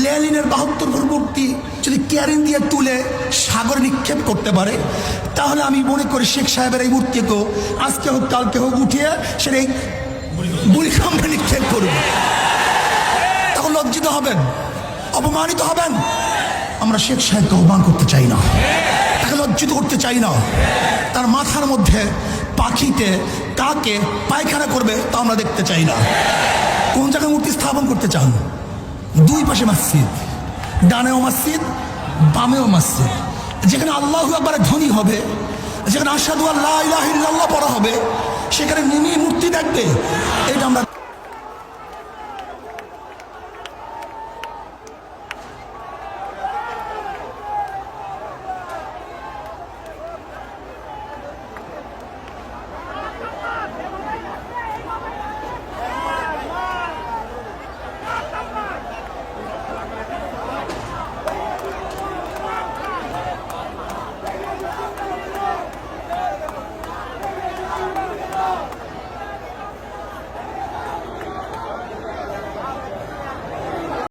লেনিনের 72 মূর্তি যদি ক্যারিং দিয়ে তুলে সাগরে নিক্ষেপ করতে পারে, তাহলে আমি মনে করি শেখ সাহেবের এই মূর্তিকেও আজকে হোক কালকে হোক উঠিয়ে সেটা এই বুড়িখাম্বে নিক্ষেপ করবে। তখন লজ্জিত হবেন, অপমানিত হবেন। আমরা শেখ সাহেবকে অপমান করতে চাই না, তাকে লজ্জিত করতে চাই না। তার মাথার মধ্যে পাখিতে কাকে পায়খানা করবে তা আমরা দেখতে চাই না। কোন জায়গায় মূর্তি স্থাপন করতে চান? দুই পাশে মসজিদ, ডানেও মসজিদ বামেও মসজিদ। যেখানে আল্লাহু আকবার ধ্বনি হবে, যেখানে আশহাদু আল্লা ইলাহা ইল্লাল্লাহ পড়া হবে, সেখানে নিমি মূর্তি দেখবে। এটা আমরা